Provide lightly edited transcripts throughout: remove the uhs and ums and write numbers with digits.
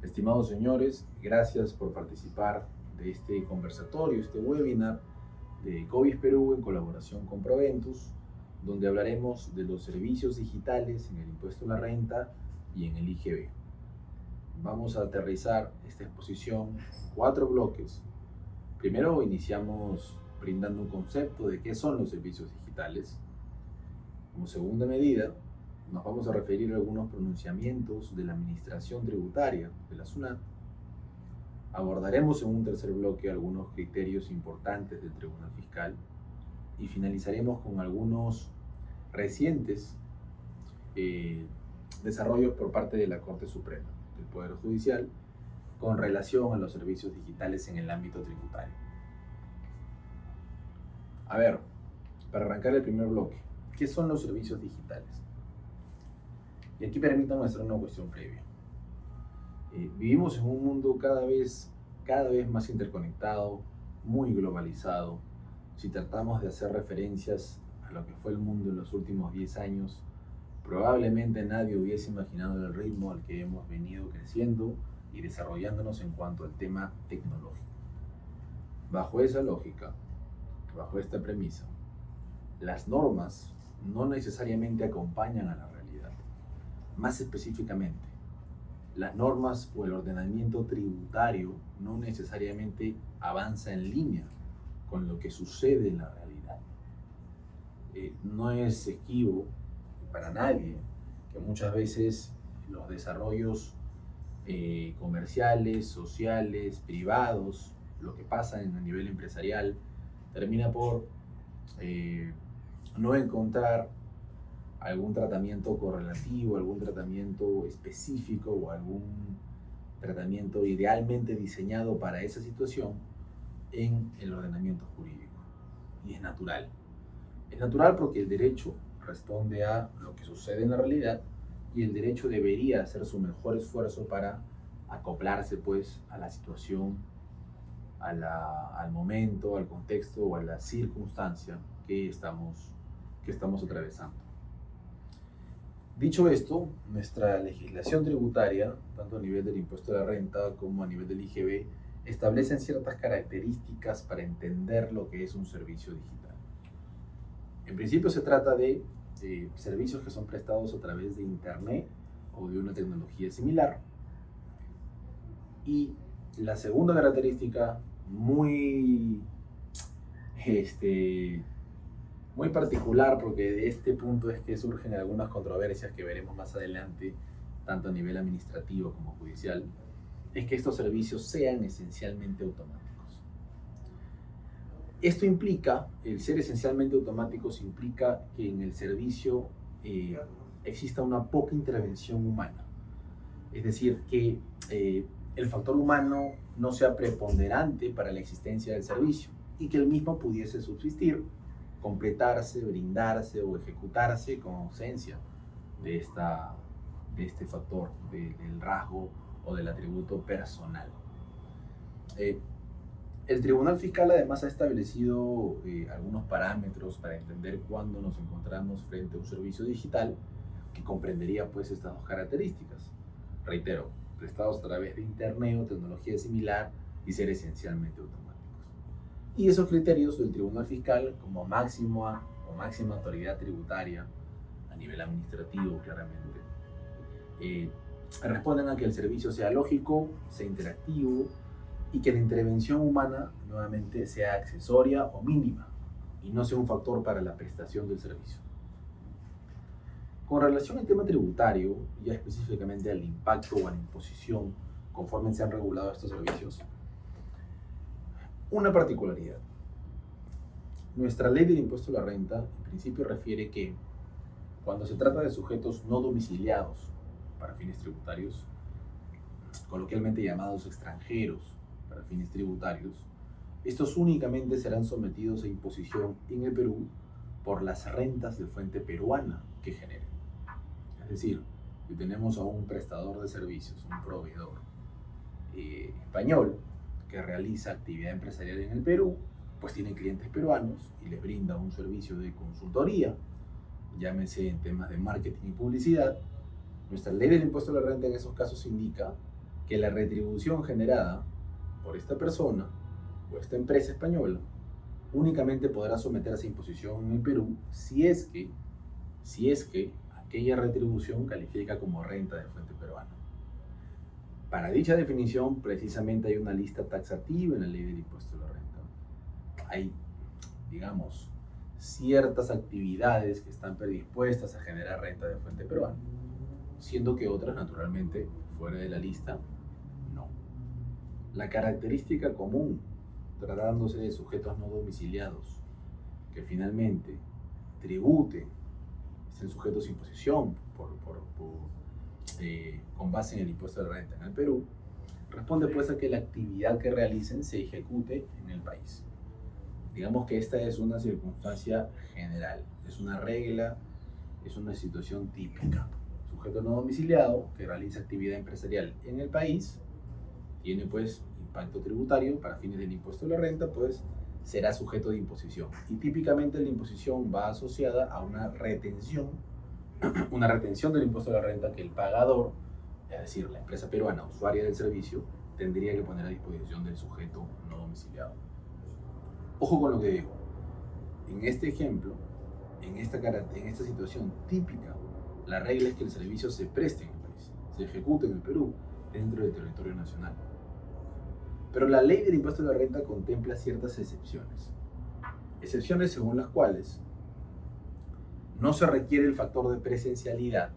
Estimados señores, gracias por participar de este conversatorio, este webinar de Covis Perú en colaboración con Proventus, donde hablaremos de los servicios digitales en el impuesto a la renta y en el IGB. Vamos a aterrizar esta exposición en 4 bloques. Primero iniciamos brindando un concepto de qué son los servicios digitales. Como segunda medida, nos vamos a referir a algunos pronunciamientos de la Administración Tributaria de la SUNAT. Abordaremos en un tercer bloque algunos criterios importantes del Tribunal Fiscal y finalizaremos con algunos recientes desarrollos por parte de la Corte Suprema del Poder Judicial con relación a los servicios digitales en el ámbito tributario. A ver, para arrancar el primer bloque, ¿qué son los servicios digitales? Y aquí permítanme hacer una cuestión previa. Vivimos en un mundo cada vez más interconectado, muy globalizado. Si tratamos de hacer referencias a lo que fue el mundo en los últimos 10 años, probablemente nadie hubiese imaginado el ritmo al que hemos venido creciendo y desarrollándonos en cuanto al tema tecnológico. Bajo esa lógica, bajo esta premisa, las normas no necesariamente acompañan a la realidad. Más específicamente, las normas o el ordenamiento tributario no necesariamente avanza en línea con lo que sucede en la realidad. No es esquivo para nadie que muchas veces los desarrollos comerciales, sociales, privados, lo que pasa en el nivel empresarial, termina por no encontrar algún tratamiento correlativo, algún tratamiento específico o algún tratamiento idealmente diseñado para esa situación en el ordenamiento jurídico. Y es natural. Es natural porque el derecho responde a lo que sucede en la realidad y el derecho debería hacer su mejor esfuerzo para acoplarse pues a la situación, al momento, al contexto o a la circunstancia que estamos atravesando. Dicho esto, nuestra legislación tributaria, tanto a nivel del impuesto a la renta como a nivel del IGB, establecen ciertas características para entender lo que es un servicio digital. En principio se trata de servicios que son prestados a través de Internet o de una tecnología similar. Y la segunda característica muy particular, porque de este punto es que surgen algunas controversias que veremos más adelante, tanto a nivel administrativo como judicial, es que estos servicios sean esencialmente automáticos. Esto implica, el ser esencialmente automáticos implica que en el servicio exista una poca intervención humana. Es decir, que el factor humano no sea preponderante para la existencia del servicio y que el mismo pudiese subsistir, completarse, brindarse o ejecutarse con ausencia de este factor, del rasgo o del atributo personal. El Tribunal Fiscal además ha establecido algunos parámetros para entender cuándo nos encontramos frente a un servicio digital que comprendería pues estas dos características. Reitero, prestados a través de Internet o tecnología similar y ser esencialmente automáticos. Y esos criterios del Tribunal Fiscal como máxima autoridad tributaria a nivel administrativo claramente, responden a que el servicio sea lógico, sea interactivo y que la intervención humana nuevamente sea accesoria o mínima y no sea un factor para la prestación del servicio. Con relación al tema tributario, ya específicamente al impacto o a la imposición conforme se han regulado estos servicios, una particularidad. Nuestra ley del impuesto a la renta en principio refiere que cuando se trata de sujetos no domiciliados para fines tributarios, coloquialmente llamados extranjeros para fines tributarios, estos únicamente serán sometidos a imposición en el Perú por las rentas de fuente peruana que generen. Es decir, si tenemos a un prestador de servicios, un proveedor español que realiza actividad empresarial en el Perú, pues tiene clientes peruanos y les brinda un servicio de consultoría, llámese en temas de marketing y publicidad. Nuestra ley del impuesto a la renta en esos casos indica que la retribución generada por esta persona o esta empresa española únicamente podrá someterse a imposición en el Perú si es que aquella retribución califica como renta de fuente peruana. Para dicha definición, precisamente hay una lista taxativa en la ley del impuesto a la renta. Hay, digamos, ciertas actividades que están predispuestas a generar renta de fuente peruana, siendo que otras, naturalmente, fuera de la lista, no. La característica común, tratándose de sujetos no domiciliados, que finalmente tributen, estén sujetos a imposición con base en el impuesto de renta en el Perú, responde pues a que la actividad que realicen se ejecute en el país. Digamos que esta es una circunstancia general, es una regla, es una situación típica. Sujeto no domiciliado que realiza actividad empresarial en el país tiene pues impacto tributario para fines del impuesto de la renta, pues será sujeto de imposición. Y típicamente la imposición va asociada a una retención del impuesto de la renta que el pagador, es decir, la empresa peruana usuaria del servicio, tendría que poner a disposición del sujeto no domiciliado. Ojo con lo que digo. En este ejemplo, en esta situación típica, la regla es que el servicio se preste en el país, se ejecute en el Perú, dentro del territorio nacional. Pero la ley del impuesto de la renta contempla ciertas excepciones. Excepciones según las cuales no se requiere el factor de presencialidad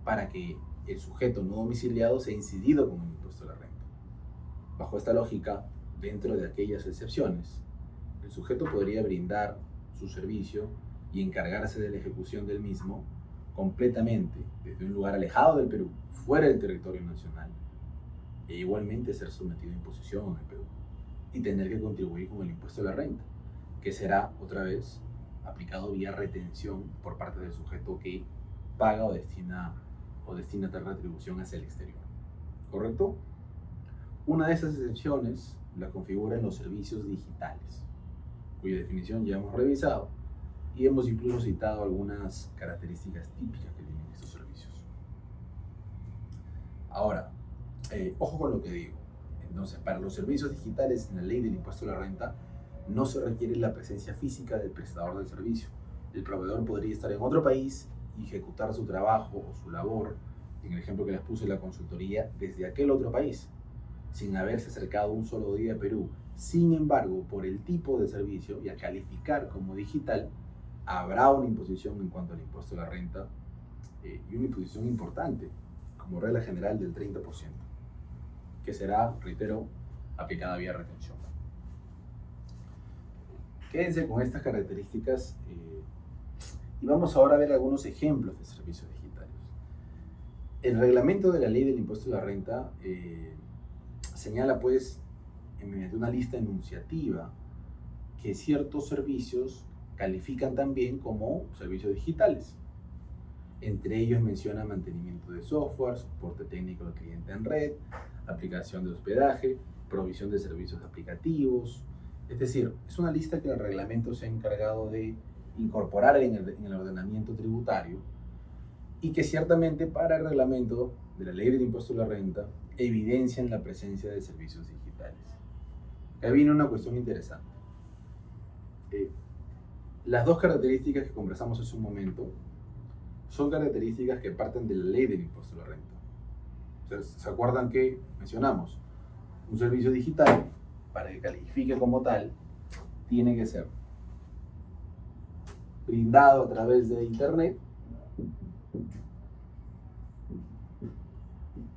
para que el sujeto no domiciliado sea incidido con el impuesto de la renta. Bajo esta lógica, dentro de aquellas excepciones, el sujeto podría brindar su servicio y encargarse de la ejecución del mismo completamente desde un lugar alejado del Perú, fuera del territorio nacional, e igualmente ser sometido a imposición en el Perú y tener que contribuir con el impuesto de la renta, que será otra vez aplicado vía retención por parte del sujeto que paga o destina tal retribución hacia el exterior. ¿Correcto? Una de esas excepciones la configuran los servicios digitales, cuya definición ya hemos revisado y hemos incluso citado algunas características típicas que tienen estos servicios. Ahora, ojo con lo que digo. Entonces, para los servicios digitales en la ley del impuesto a la renta no se requiere la presencia física del prestador del servicio. El proveedor podría estar en otro país y ejecutar su trabajo o su labor, en el ejemplo que les puse, la consultoría, desde aquel otro país, sin haberse acercado un solo día a Perú. Sin embargo, por el tipo de servicio y al calificar como digital, habrá una imposición en cuanto al impuesto a la renta, y una imposición importante, como regla general del 30%, que será, reitero, aplicada vía retención. Quédense con estas características y vamos ahora a ver algunos ejemplos de servicios digitales. El reglamento de la ley del impuesto a la renta señala pues, mediante una lista enunciativa, que ciertos servicios califican también como servicios digitales. Entre ellos menciona mantenimiento de software, soporte técnico al cliente en red, aplicación de hospedaje, provisión de servicios aplicativos. Es decir, es una lista que el reglamento se ha encargado de incorporar en el ordenamiento tributario y que ciertamente para el reglamento de la ley del impuesto a la renta evidencian la presencia de servicios digitales. Acá viene una cuestión interesante. Las dos características que conversamos hace un momento son características que parten de la ley del impuesto a la renta. ¿Se acuerdan que mencionamos? Un servicio digital, para que califique como tal, tiene que ser brindado a través de internet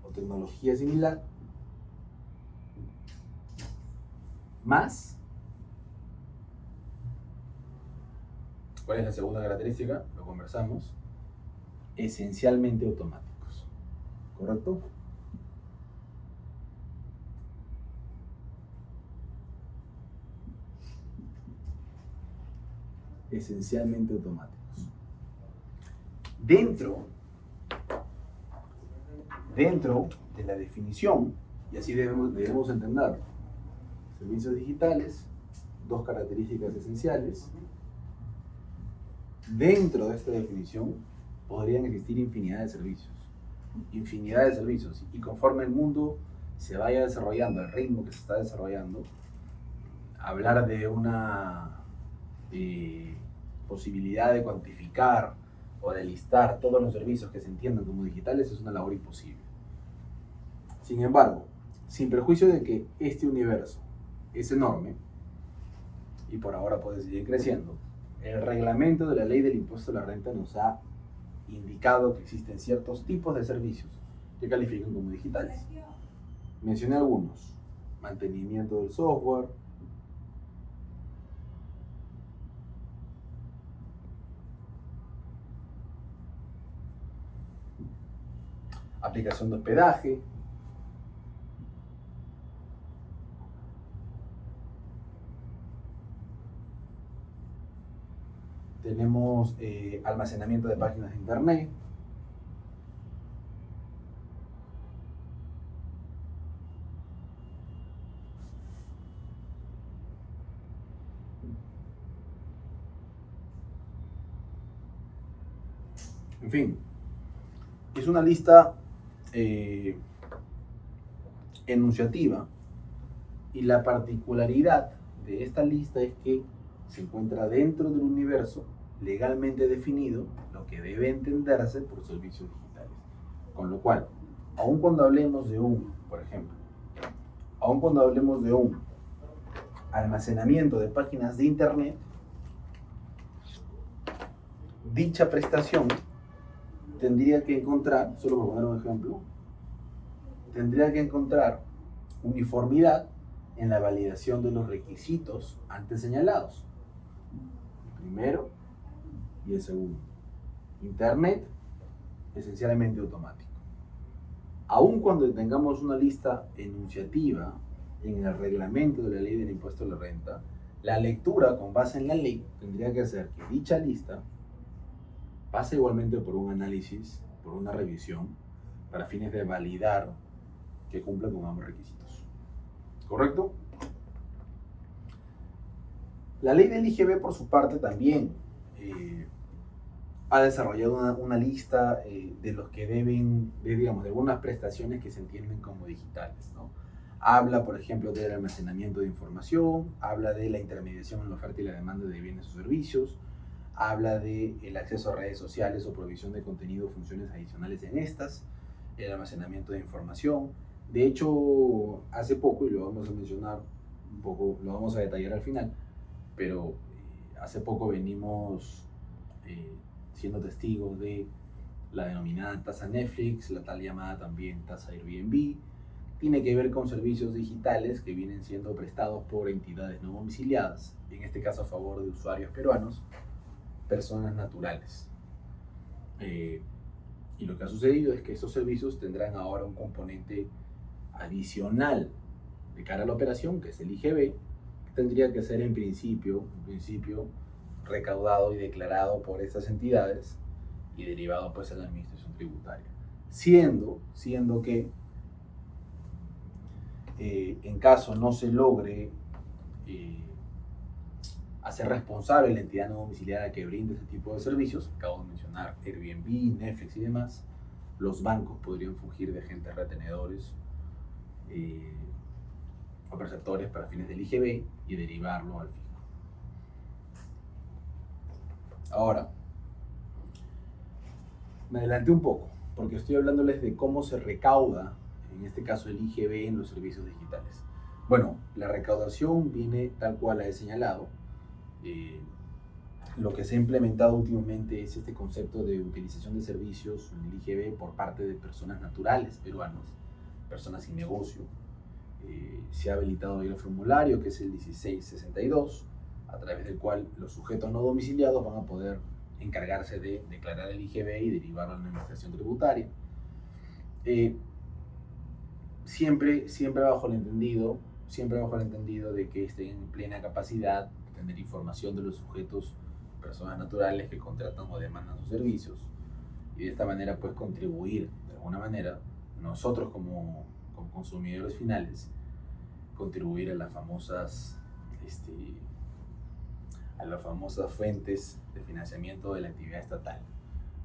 o tecnología similar, más, ¿cuál es la segunda característica? Lo conversamos, esencialmente automáticos, ¿correcto? Esencialmente automáticos. Dentro de la definición, y así debemos entender, servicios digitales, dos características esenciales. Dentro de esta definición podrían existir infinidad de servicios. infinidad de servicios y conforme el mundo se vaya desarrollando, al ritmo que se está desarrollando, hablar de una posibilidad de cuantificar o de listar todos los servicios que se entiendan como digitales es una labor imposible. Sin embargo, sin perjuicio de que este universo es enorme y por ahora puede seguir creciendo, el reglamento de la ley del impuesto a la renta nos ha indicado que existen ciertos tipos de servicios que califican como digitales. Mencioné algunos: mantenimiento del software, aplicación de hospedaje, tenemos almacenamiento de páginas de internet, en fin, es una lista enunciativa y la particularidad de esta lista es que se encuentra dentro del universo legalmente definido lo que debe entenderse por servicios digitales. Con lo cual, aun cuando hablemos de por ejemplo, aun cuando hablemos de un almacenamiento de páginas de internet, dicha prestación tendría que encontrar, solo por poner un ejemplo, tendría que encontrar uniformidad en la validación de los requisitos antes señalados. El primero y el segundo. Internet, esencialmente automático. Aun cuando tengamos una lista enunciativa en el reglamento de la ley del impuesto a la renta, la lectura con base en la ley tendría que hacer que dicha lista pase igualmente por un análisis, por una revisión, para fines de validar que cumpla con ambos requisitos. ¿Correcto? La ley del IGB, por su parte, también ha desarrollado una lista de los que deben, de algunas prestaciones que se entienden como digitales, ¿no? Habla, por ejemplo, del almacenamiento de información, habla de la intermediación en la oferta y la demanda de bienes o servicios, habla del acceso a redes sociales o provisión de contenido o funciones adicionales en estas, el almacenamiento de información. De hecho, hace poco, y lo vamos a mencionar un poco, lo vamos a detallar al final, pero hace poco venimos siendo testigos de la denominada tasa Netflix, la tal llamada también tasa Airbnb. Tiene que ver con servicios digitales que vienen siendo prestados por entidades no domiciliadas, en este caso a favor de usuarios peruanos, personas naturales. Y lo que ha sucedido es que estos servicios tendrán ahora un componente adicional de cara a la operación, que es el IGB, que tendría que ser en principio recaudado y declarado por estas entidades y derivado pues a la administración tributaria. Siendo que en caso no se logre hacer responsable la entidad no domiciliada que brinde ese tipo de servicios, acabo de mencionar Airbnb, Netflix y demás, los bancos podrían fungir de agentes retenedores o perceptores para fines del IGB y derivarlo al fisco. Ahora, me adelanté un poco, porque estoy hablándoles de cómo se recauda, en este caso el IGB, en los servicios digitales. Bueno, la recaudación viene tal cual la he señalado. Lo que se ha implementado últimamente es este concepto de utilización de servicios en el IGB por parte de personas naturales peruanas, personas sin negocio. Se ha habilitado el formulario, que es el 1662, a través del cual los sujetos no domiciliados van a poder encargarse de declarar el IGB y derivarlo a la administración tributaria. Siempre bajo el entendido de que estén en plena capacidad de tener información de los sujetos, personas naturales que contratan o demandan sus servicios, y de esta manera pues contribuir de alguna manera nosotros como consumidores finales, contribuir a las famosas fuentes de financiamiento de la actividad estatal,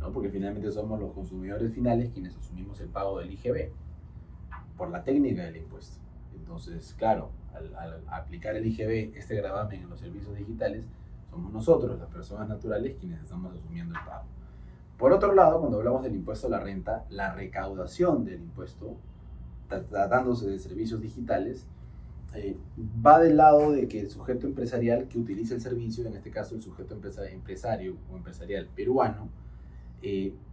¿no? Porque finalmente somos los consumidores finales quienes asumimos el pago del IGB por la técnica del impuesto. Entonces, claro, al aplicar el IGB, este gravamen en los servicios digitales, somos nosotros, las personas naturales, quienes estamos asumiendo el pago. Por otro lado, cuando hablamos del impuesto a la renta, la recaudación del impuesto, tratándose de servicios digitales, va del lado de que el sujeto empresarial que utiliza el servicio, en este caso el sujeto empresario o empresarial peruano,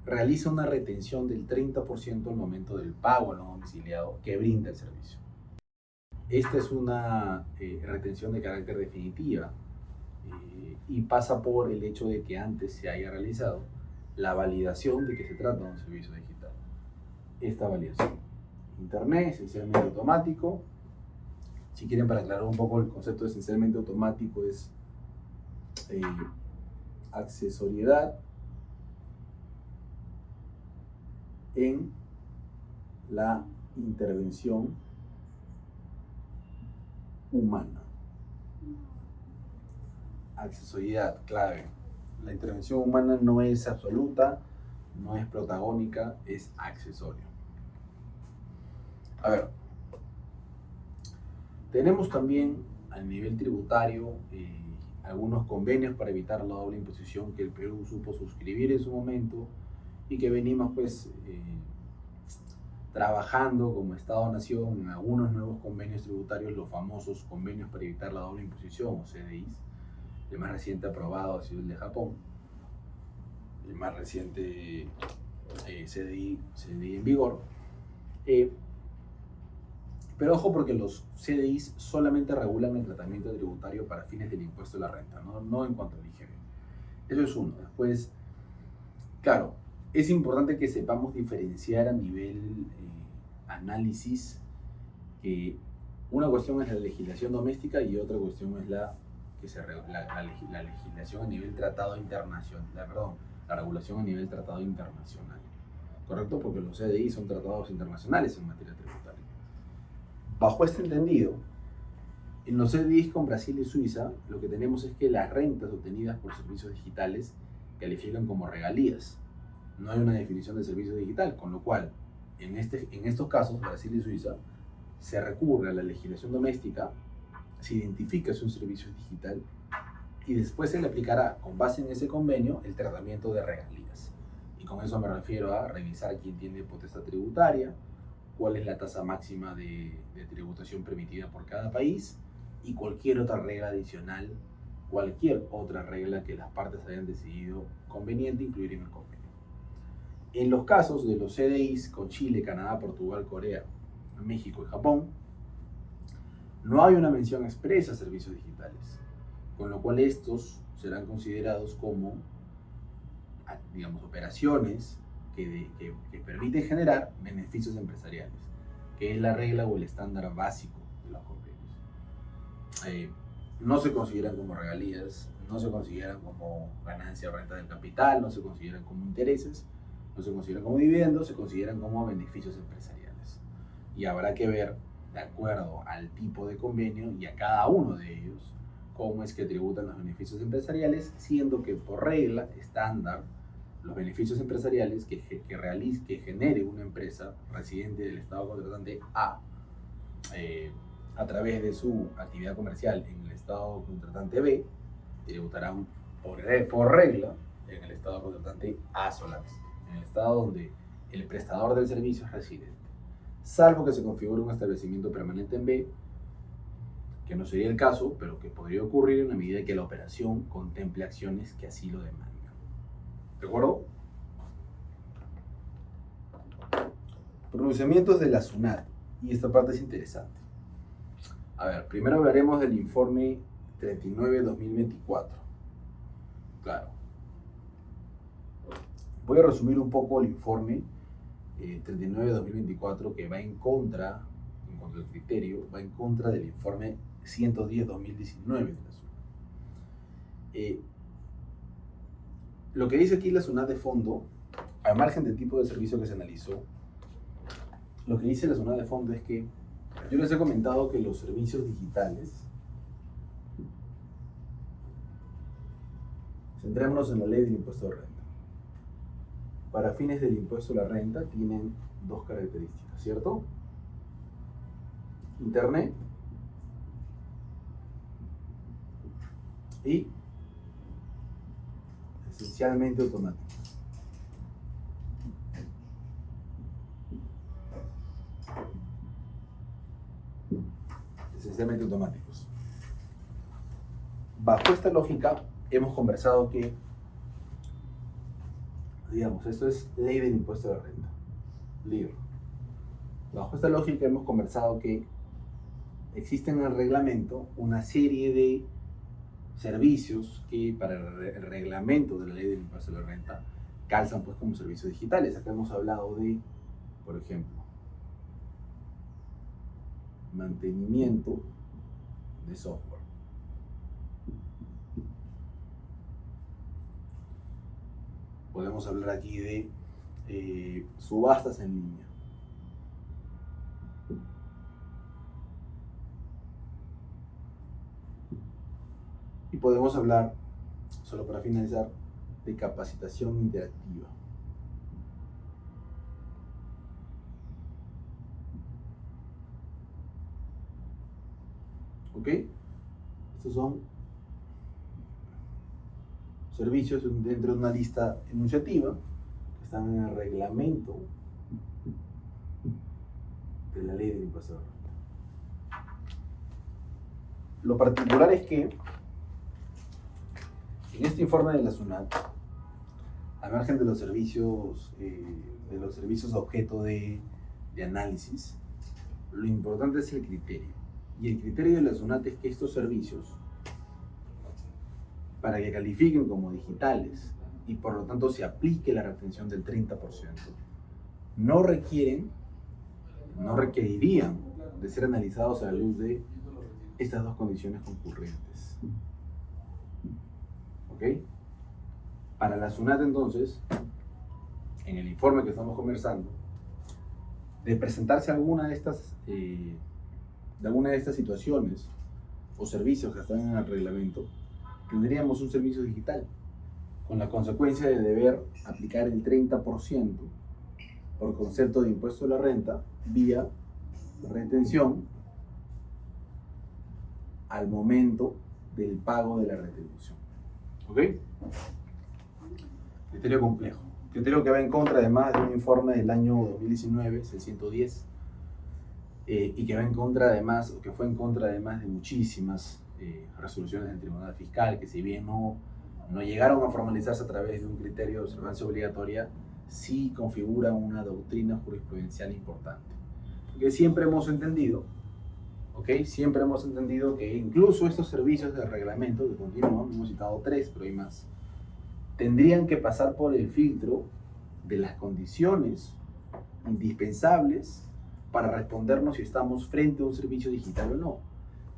realiza una retención del 30% al momento del pago no domiciliado que brinda el servicio. Esta es una retención de carácter definitiva y pasa por el hecho de que antes se haya realizado la validación de que se trata de un servicio digital. Esta validación. Internet, esencialmente automático. Si quieren, para aclarar un poco el concepto de esencialmente automático, es accesoriedad en la intervención humana. Accesoriedad, clave. La intervención humana no es absoluta, no es protagónica, es accesorio. A ver, tenemos también a nivel tributario algunos convenios para evitar la doble imposición que el Perú supo suscribir en su momento y que venimos pues trabajando como Estado-Nación en algunos nuevos convenios tributarios, los famosos convenios para evitar la doble imposición o CDIs. El más reciente aprobado ha sido el de Japón, el más reciente CDI en vigor. Pero ojo, porque los CDIs solamente regulan el tratamiento tributario para fines del impuesto a la renta, no en cuanto al IGB. Eso es uno. Después, claro, es importante que sepamos diferenciar a nivel análisis que una cuestión es la legislación doméstica y otra cuestión es la legislación a nivel tratado internacional, la regulación a nivel tratado internacional. ¿Correcto? Porque los CDI son tratados internacionales en materia tributaria. Bajo este entendido, en los CDIs con Brasil y Suiza, lo que tenemos es que las rentas obtenidas por servicios digitales califican como regalías. No hay una definición de servicio digital, con lo cual, en estos casos, Brasil y Suiza, se recurre a la legislación doméstica, se identifica si un servicio es digital y después se le aplicará, con base en ese convenio, el tratamiento de regalías. Y con eso me refiero a revisar quién tiene potestad tributaria, cuál es la tasa máxima de tributación permitida por cada país y cualquier otra regla adicional, cualquier otra regla que las partes hayan decidido conveniente incluir en el convenio. En los casos de los CDIs con Chile, Canadá, Portugal, Corea, México y Japón, no hay una mención expresa a servicios digitales, con lo cual estos serán considerados como, digamos, operaciones que permiten generar beneficios empresariales, que es la regla o el estándar básico de los convenios. No se consideran como regalías, no se consideran como ganancia o renta del capital, no se consideran como intereses, no se consideran como dividendos, se consideran como beneficios empresariales. Y habrá que ver, de acuerdo al tipo de convenio y a cada uno de ellos, cómo es que tributan los beneficios empresariales, siendo que por regla estándar, los beneficios empresariales que genere una empresa residente del Estado contratante a través de su actividad comercial en el Estado contratante B, tributarán por regla en el Estado contratante A solamente, en el Estado donde el prestador del servicio es residente, salvo que se configure un establecimiento permanente en B, que no sería el caso, pero que podría ocurrir en la medida que la operación contemple acciones que así lo demandan. ¿De acuerdo? Pronunciamientos de la SUNAT. Y esta parte es interesante. A ver, primero hablaremos del informe 39-2024. Claro. Voy a resumir un poco el informe 39-2024 que va en contra del criterio, va en contra del informe 110-2019 de la SUNAT. Lo que dice aquí la SUNAT de fondo, al margen del tipo de servicio que se analizó, lo que dice la SUNAT de fondo es que yo les he comentado que los servicios digitales, centrémonos en la ley del impuesto de renta, para fines del impuesto a la renta tienen dos características, ¿cierto? Internet y esencialmente automáticos. Esencialmente automáticos. Bajo esta lógica, hemos conversado que, digamos, esto es ley del impuesto a la renta, LIR. Bajo esta lógica hemos conversado que existe en el reglamento una serie de servicios que para el reglamento de la ley del impuesto a la renta calzan pues como servicios digitales. Acá hemos hablado de, por ejemplo, mantenimiento de software. Podemos hablar aquí de subastas en línea. Y podemos hablar, solo para finalizar, de capacitación interactiva. ¿Ok? Estos son servicios dentro de una lista enunciativa que están en el reglamento de la ley del impuesto a la renta. Lo particular es que en este informe de la SUNAT, al margen de los servicios objeto de análisis, lo importante es el criterio. Y el criterio de la SUNAT es que estos servicios, para que califiquen como digitales y por lo tanto se aplique la retención del 30%, no requerirían de ser analizados a la luz de estas dos condiciones concurrentes. ¿Ok? Para la SUNAT entonces, en el informe que estamos conversando, de presentarse alguna de estas situaciones o servicios que están en el reglamento, tendríamos un servicio digital, con la consecuencia de deber aplicar el 30% por concepto de impuesto a la renta vía retención al momento del pago de la retribución. ¿Ok? Criterio complejo. Criterio que va en contra además de un informe del año 2019, 610, y que va en contra además, o que fue en contra además de muchísimas resoluciones del Tribunal Fiscal, que si bien no llegaron a formalizarse a través de un criterio de observancia obligatoria, sí configuran una doctrina jurisprudencial importante. Porque siempre hemos entendido, siempre hemos entendido que incluso estos servicios de reglamento, que continúan, hemos citado 3, pero hay más, tendrían que pasar por el filtro de las condiciones indispensables para respondernos si estamos frente a un servicio digital o no.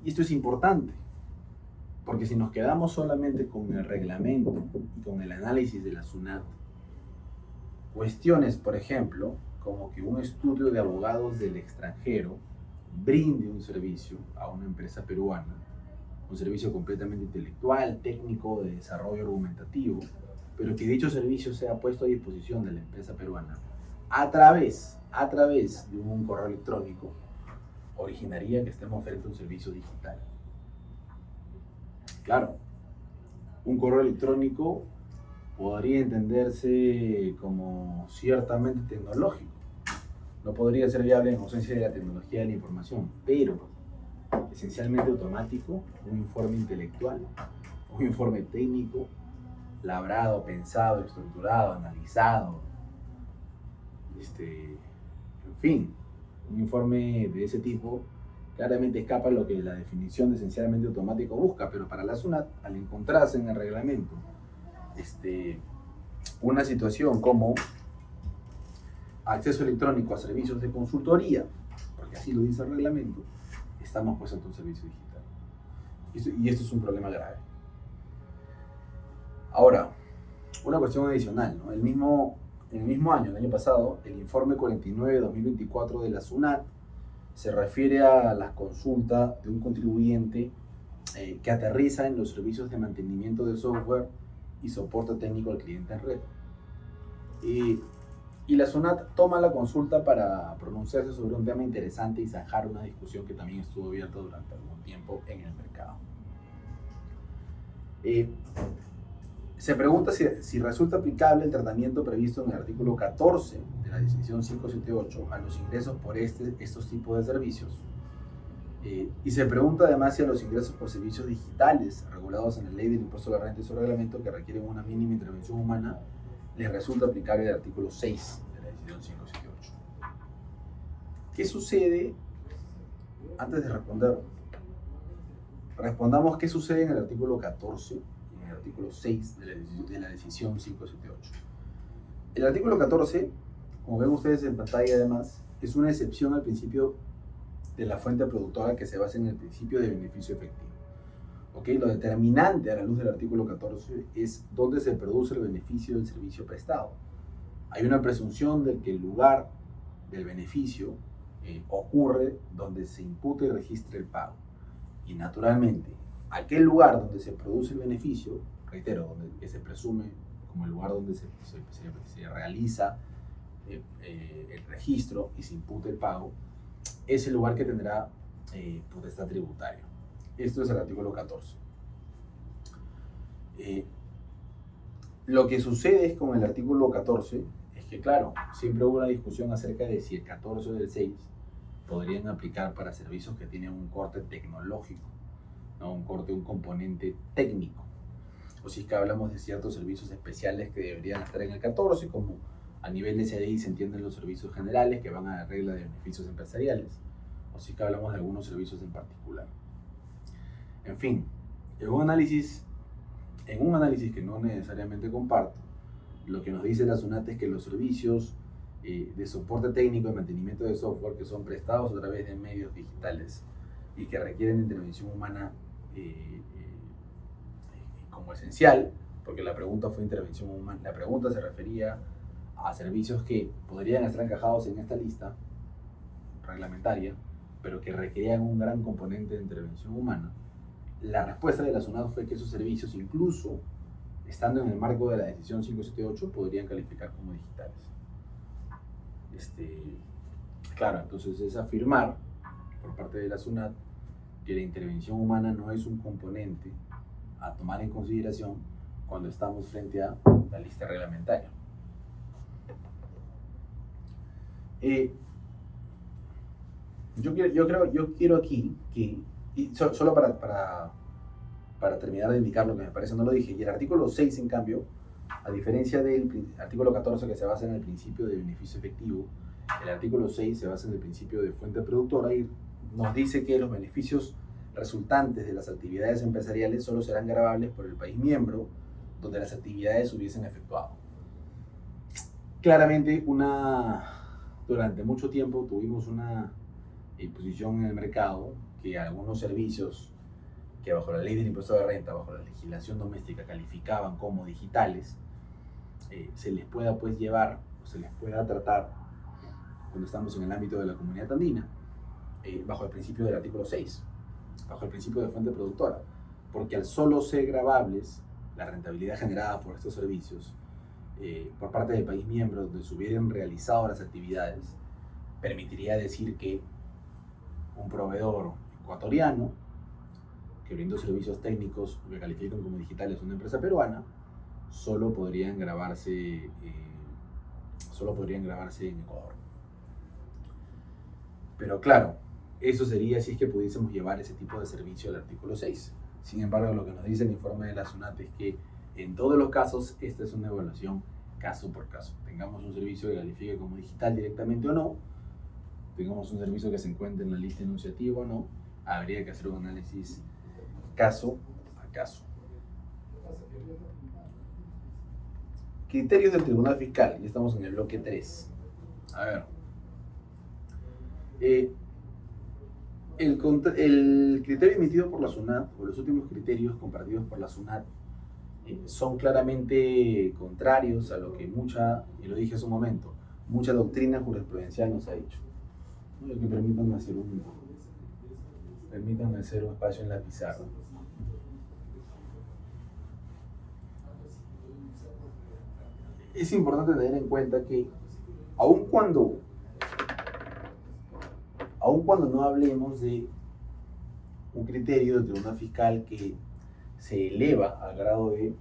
Y esto es importante, porque si nos quedamos solamente con el reglamento y con el análisis de la SUNAT, cuestiones, por ejemplo, como que un estudio de abogados del extranjero brinde un servicio a una empresa peruana, un servicio completamente intelectual, técnico, de desarrollo argumentativo, pero que dicho servicio sea puesto a disposición de la empresa peruana a través de un correo electrónico, originaría que estemos frente a un servicio digital. Claro, un correo electrónico podría entenderse como ciertamente tecnológico. No podría ser viable en ausencia de la tecnología de la información, pero esencialmente automático, un informe intelectual, un informe técnico, labrado, pensado, estructurado, analizado, en fin, un informe de ese tipo claramente escapa a lo que la definición de esencialmente automático busca, pero para la SUNAT, al encontrarse en el reglamento una situación como acceso electrónico a servicios de consultoría, porque así lo dice el reglamento, estamos pues ante un servicio digital. Y esto es un problema grave. Ahora, una cuestión adicional, ¿no? En el mismo año, el año pasado, el informe 49/2024 de la SUNAT se refiere a la consulta de un contribuyente que aterriza en los servicios de mantenimiento de software y soporte técnico al cliente en red. Eh, y la SUNAT toma la consulta para pronunciarse sobre un tema interesante y zanjar una discusión que también estuvo abierta durante algún tiempo en el mercado. Se pregunta si resulta aplicable el tratamiento previsto en el artículo 14 de la decisión 578 a los ingresos por estos tipos de servicios. Y se pregunta además si a los ingresos por servicios digitales regulados en la ley del impuesto a la renta y su reglamento, que requieren una mínima intervención humana, les resulta aplicable el artículo 6 de la decisión 578. ¿Qué sucede? Antes de responder, respondamos qué sucede en el artículo 14 y en el artículo 6 de la decisión 578. El artículo 14, como ven ustedes en pantalla además, es una excepción al principio de la fuente productora que se basa en el principio de beneficio efectivo. ¿Okay? Lo determinante a la luz del artículo 14 es dónde se produce el beneficio del servicio prestado. Hay una presunción de que el lugar del beneficio ocurre donde se impute y registre el pago. Y naturalmente, aquel lugar donde se produce el beneficio, reitero, donde que se presume como el lugar donde se realiza el registro y se impute el pago, es el lugar que tendrá potestad tributaria. Esto es el artículo 14. Lo que sucede es con el artículo 14 es que, claro, siempre hubo una discusión acerca de si el 14 o el 6 podrían aplicar para servicios que tienen un corte tecnológico, ¿no? Un componente técnico. O si es que hablamos de ciertos servicios especiales que deberían estar en el 14, como a nivel de CDI se entienden los servicios generales que van a la regla de beneficios empresariales, o si es que hablamos de algunos servicios en particular. En fin, en un análisis que no necesariamente comparto, lo que nos dice la SUNAT es que los servicios de soporte técnico y mantenimiento de software que son prestados a través de medios digitales y que requieren intervención humana como esencial, porque la pregunta fue intervención humana, la pregunta se refería a servicios que podrían estar encajados en esta lista reglamentaria, pero que requerían un gran componente de intervención humana. La respuesta de la SUNAT fue que esos servicios, incluso estando en el marco de la decisión 578, podrían calificar como digitales. Claro, entonces es afirmar por parte de la SUNAT que la intervención humana no es un componente a tomar en consideración cuando estamos frente a la lista reglamentaria. Yo quiero aquí que, y solo para terminar de indicar lo que me parece, no lo dije, y el artículo 6, en cambio, a diferencia del artículo 14 que se basa en el principio de beneficio efectivo, el artículo 6 se basa en el principio de fuente productora y nos dice que los beneficios resultantes de las actividades empresariales solo serán gravables por el país miembro donde las actividades se hubiesen efectuado. Claramente, durante mucho tiempo tuvimos una imposición en el mercado que algunos servicios que bajo la ley del impuesto de renta, bajo la legislación doméstica, calificaban como digitales, se les pueda pues llevar, o se les pueda tratar, cuando estamos en el ámbito de la comunidad andina, bajo el principio del artículo 6, bajo el principio de fuente productora, porque al solo ser gravables, la rentabilidad generada por estos servicios, por parte del país miembro donde se hubieran realizado las actividades, permitiría decir que un proveedor ecuatoriano que brindó servicios técnicos que califican como digitales una empresa peruana, solo podrían grabarse en Ecuador. Pero claro, eso sería si es que pudiésemos llevar ese tipo de servicio al artículo 6. Sin embargo, lo que nos dice el informe de la SUNAT es que en todos los casos esta es una evaluación caso por caso. Tengamos un servicio que califique como digital directamente o no, tengamos un servicio que se encuentre en la lista enunciativa o no, habría que hacer un análisis caso a caso. Criterios del Tribunal Fiscal, ya estamos en el bloque 3. A ver. El criterio emitido por la SUNAT, o los últimos criterios compartidos por la SUNAT, son claramente contrarios a lo que y lo dije hace un momento, mucha doctrina jurisprudencial nos ha dicho. Lo que permítanme hacer un espacio en la pizarra. es importante tener en cuenta que aun cuando, aun cuando no hablemos de un criterio del tribunal fiscal que se eleva al grado de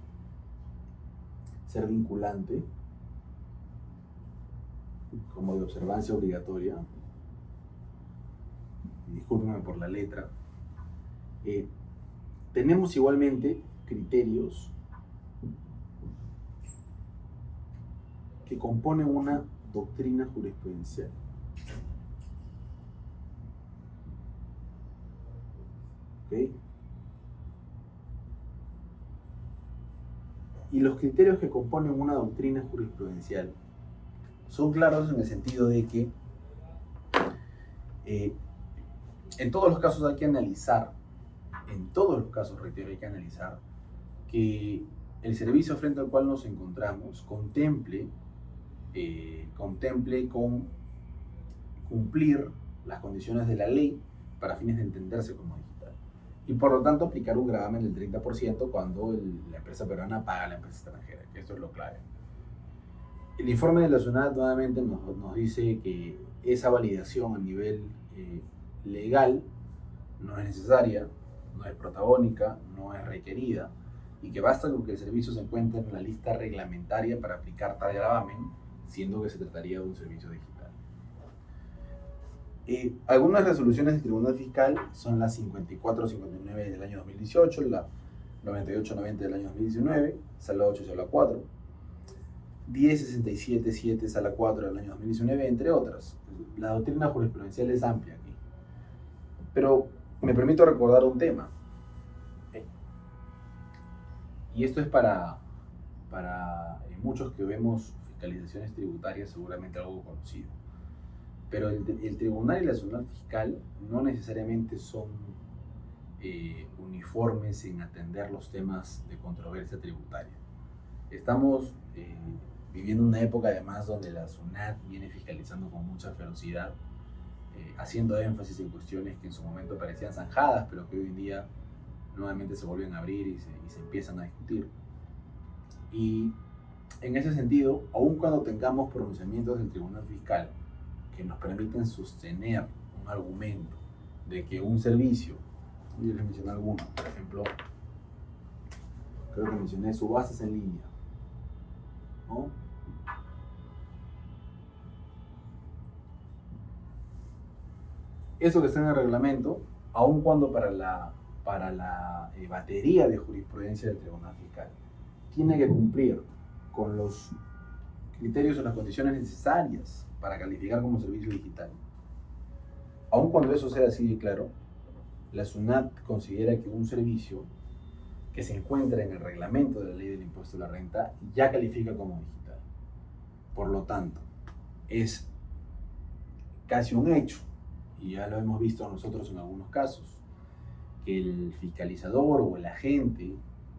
ser vinculante, como de observancia obligatoria, discúlpenme por la letra, tenemos igualmente criterios que componen una doctrina jurisprudencial. ¿Ok? Y los criterios que componen una doctrina jurisprudencial son claros en el sentido de que en todos los casos hay que analizar, en todos los casos, reitero, hay que analizar que el servicio frente al cual nos encontramos contemple con cumplir las condiciones de la ley para fines de entenderse como digital. Y por lo tanto aplicar un gravamen del 30% cuando la empresa peruana paga a la empresa extranjera, que esto es lo clave. El informe de la SUNAT nuevamente nos dice que esa validación a nivel legal no es necesaria, no es protagónica, no es requerida, y que basta con que el servicio se encuentre en la lista reglamentaria para aplicar tal gravamen, siendo que se trataría de un servicio digital. Algunas resoluciones del Tribunal Fiscal son la 54-59 del año 2018, la 98-90 del año 2019, Sala 8, Sala 4, 10-67-7, Sala 4 del año 2019, entre otras. La doctrina jurisprudencial es amplia aquí. Pero me permito recordar un tema. Y esto es para muchos que vemos fiscalizaciones tributarias seguramente algo conocido. Pero el tribunal y la SUNAT fiscal no necesariamente son uniformes en atender los temas de controversia tributaria. Estamos viviendo una época además donde la SUNAT viene fiscalizando con mucha ferocidad, haciendo énfasis en cuestiones que en su momento parecían zanjadas, pero que hoy en día nuevamente se vuelven a abrir y se empiezan a discutir. Y en ese sentido, aun cuando tengamos pronunciamientos del Tribunal Fiscal que nos permiten sostener un argumento de que un servicio, yo les mencioné algunos, por ejemplo, creo que mencioné subastas en línea, ¿no? Eso que está en el reglamento, aun cuando para la batería de jurisprudencia del Tribunal Fiscal tiene que cumplir con los criterios o las condiciones necesarias para calificar como servicio digital. Aun cuando eso sea así de claro, la SUNAT considera que un servicio que se encuentra en el reglamento de la ley del impuesto a la renta ya califica como digital. Por lo tanto, es casi un hecho, y ya lo hemos visto nosotros en algunos casos, que el fiscalizador o el agente,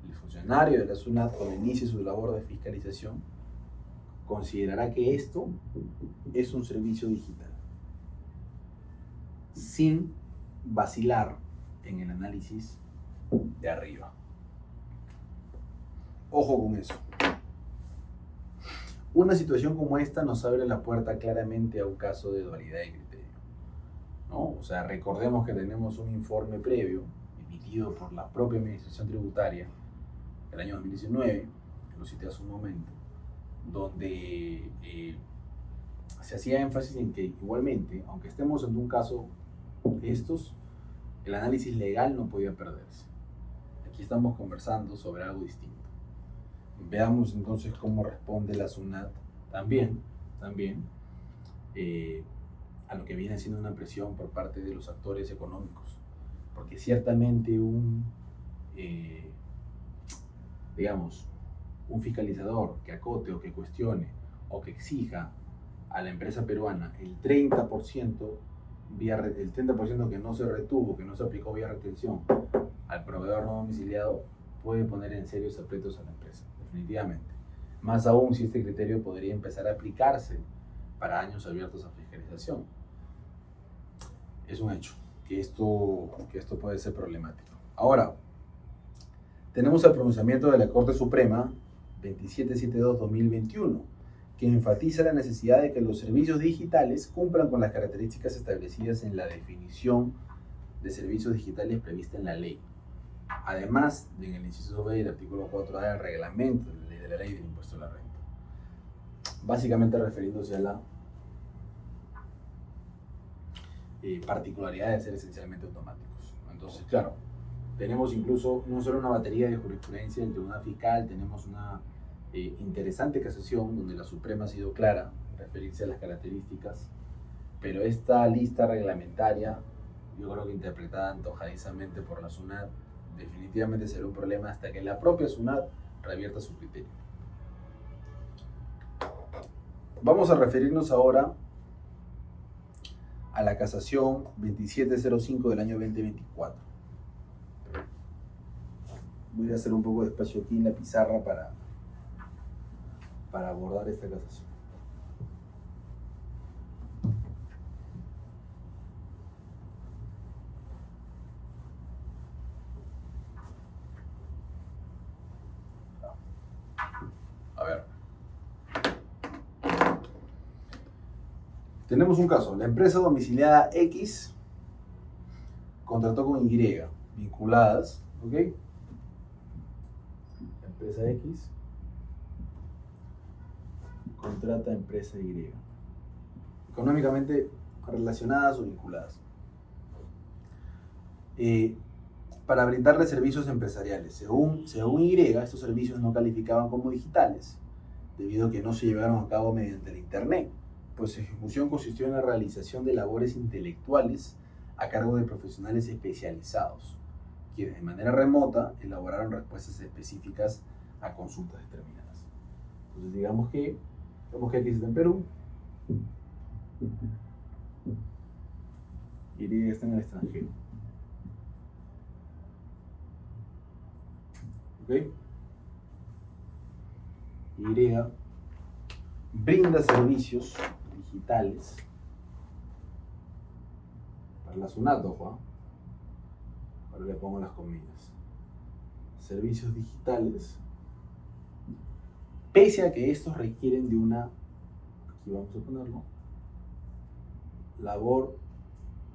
el funcionario de la SUNAT, cuando inicie su labor de fiscalización, considerará que esto es un servicio digital, sin vacilar en el análisis de arriba. Ojo con eso. Una situación como esta nos abre la puerta claramente a un caso de dualidad de criterio, ¿no? O sea, recordemos que tenemos un informe previo emitido por la propia Administración Tributaria del año 2019, que lo cité hace un momento, donde se hacía énfasis en que igualmente, aunque estemos en un caso de estos, el análisis legal no podía perderse. Aquí estamos conversando sobre algo distinto. Veamos entonces cómo responde la SUNAT también a lo que viene siendo una presión por parte de los actores económicos, porque ciertamente un fiscalizador que acote o que cuestione o que exija a la empresa peruana el 30% que no se retuvo, que no se aplicó vía retención al proveedor no domiciliado, puede poner en serios aprietos a la empresa, definitivamente. Más aún si este criterio podría empezar a aplicarse para años abiertos a fiscalización. Es un hecho que esto puede ser problemático. Ahora, tenemos el pronunciamiento de la Corte Suprema 2772-2021, que enfatiza la necesidad de que los servicios digitales cumplan con las características establecidas en la definición de servicios digitales prevista en la ley. Además, en el inciso B del artículo 4A del reglamento de la ley del impuesto a la renta. Básicamente refiriéndose a la particularidad de ser esencialmente automáticos. Entonces, claro, tenemos incluso no solo una batería de jurisprudencia del Tribunal Fiscal, tenemos una interesante casación donde la Suprema ha sido clara en referirse a las características, pero esta lista reglamentaria, yo creo que interpretada antojadizamente por la SUNAT, definitivamente será un problema hasta que la propia SUNAT revierta su criterio. Vamos a referirnos ahora a la casación 2705 del año 2024. Voy a hacer un poco de espacio aquí en la pizarra para abordar esta casación. A ver. Tenemos un caso. La empresa domiciliada X contrató con Y, vinculadas, ¿ok? Empresa X contrata a empresa Y. Económicamente relacionadas o vinculadas. Para brindarle servicios empresariales. Según Y, estos servicios no calificaban como digitales, debido a que no se llevaron a cabo mediante el Internet, pues su ejecución consistió en la realización de labores intelectuales a cargo de profesionales especializados, quienes de manera remota elaboraron respuestas específicas a consultas determinadas. Entonces digamos que X está en Perú, Y está en el extranjero. ¿Ok? Y brinda servicios digitales para la SUNAT, ojo, ahora le pongo las comillas. Servicios digitales, pese a que estos requieren de una, aquí vamos a ponerlo, labor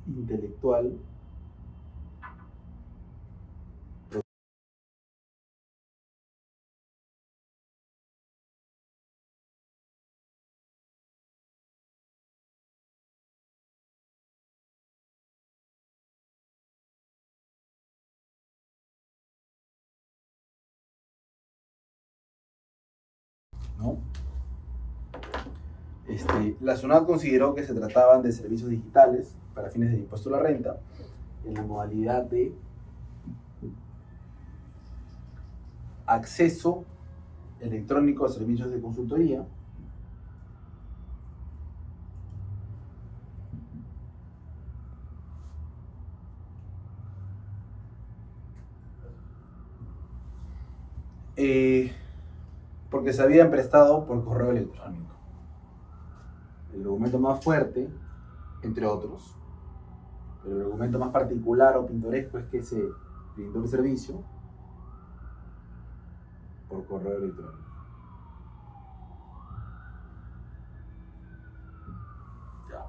intelectual ¿no? La SUNAT consideró que se trataban de servicios digitales para fines del impuesto a la renta en la modalidad de acceso electrónico a servicios de consultoría, porque se habían prestado por correo electrónico. El argumento más fuerte, entre otros, pero el argumento más particular o pintoresco es que se brindó el servicio por correo electrónico. Ya.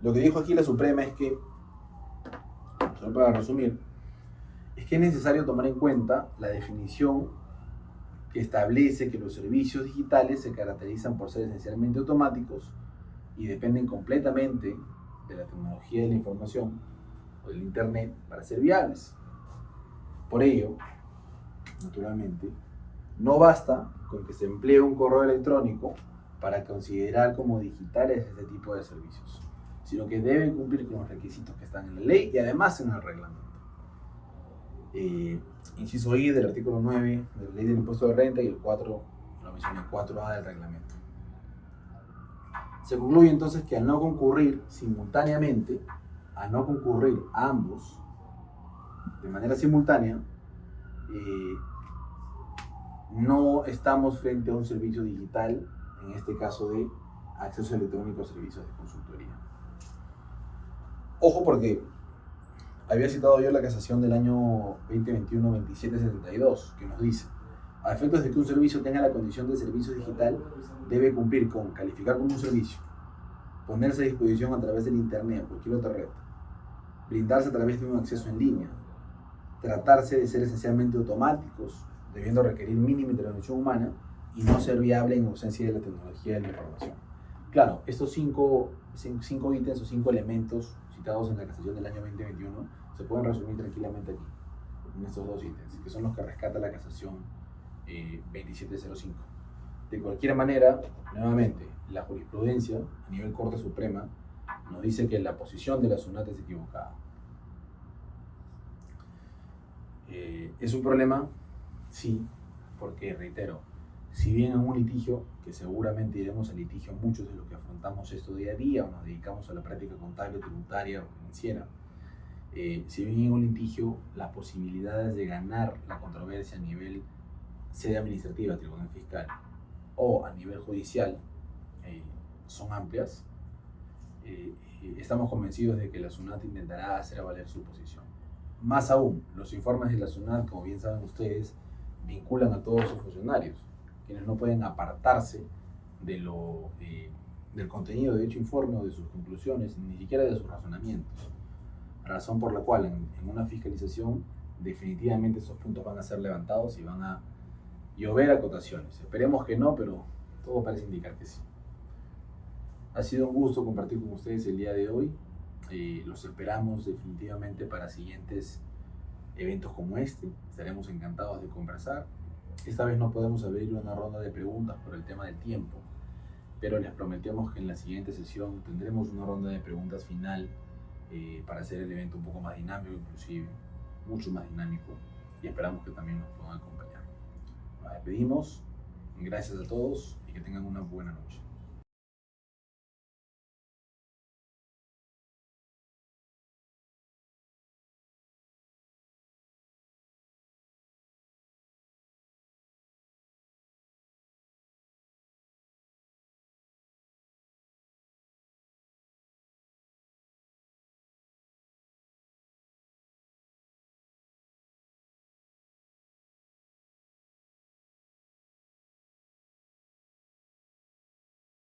Lo que dijo aquí la Suprema es que, solo para resumir, es que es necesario tomar en cuenta la definición que establece que los servicios digitales se caracterizan por ser esencialmente automáticos y dependen completamente de la tecnología de la información o del Internet para ser viables. Por ello, naturalmente, no basta con que se emplee un correo electrónico para considerar como digitales este tipo de servicios, sino que deben cumplir con los requisitos que están en la ley y además en el reglamento. Inciso I del artículo 9 de la ley del impuesto de renta y el 4, lo mencioné, 4A del reglamento. Se concluye entonces que al no concurrir simultáneamente, al no concurrir ambos de manera simultánea, no estamos frente a un servicio digital, en este caso de acceso electrónico a servicios de consultoría. Ojo porque había citado yo la casación del año 2021-2772, que nos dice: a efectos de que un servicio tenga la condición de servicio digital, debe cumplir con calificar como un servicio, ponerse a disposición a través del Internet o cualquier otra red, brindarse a través de un acceso en línea, tratarse de ser esencialmente automáticos, debiendo requerir mínima intervención humana y no ser viable en ausencia de la tecnología de la información. Claro, estos cinco ítems o 5 elementos citados en la casación del año 2021 se pueden resumir tranquilamente aquí, en estos 2 ítems, que son los que rescata la casación 2705. De cualquier manera, nuevamente, la jurisprudencia a nivel Corte Suprema nos dice que la posición de la SUNAT es equivocada. ¿Es un problema? Sí, porque, reitero, si bien en un litigio, que seguramente iremos al litigio muchos de los que afrontamos esto día a día o nos dedicamos a la práctica contable, tributaria o financiera, si bien en un litigio las posibilidades de ganar la controversia a nivel sede administrativa, tribunal fiscal, o a nivel judicial son amplias, estamos convencidos de que la SUNAT intentará hacer valer su posición. Más aún, los informes de la SUNAT, como bien saben ustedes, vinculan a todos sus funcionarios, quienes no pueden apartarse del contenido de dicho informe o de sus conclusiones, ni siquiera de sus razonamientos. Razón por la cual en una fiscalización definitivamente estos puntos van a ser levantados y van a llover acotaciones. Esperemos que no, pero todo parece indicar que sí. Ha sido un gusto compartir con ustedes el día de hoy. Los esperamos definitivamente para siguientes eventos como este. Estaremos encantados de conversar. Esta vez no podemos abrir una ronda de preguntas por el tema del tiempo, pero les prometemos que en la siguiente sesión tendremos una ronda de preguntas final para hacer el evento un poco más dinámico, inclusive mucho más dinámico, y esperamos que también nos puedan acompañar. Nos despedimos, gracias a todos y que tengan una buena noche.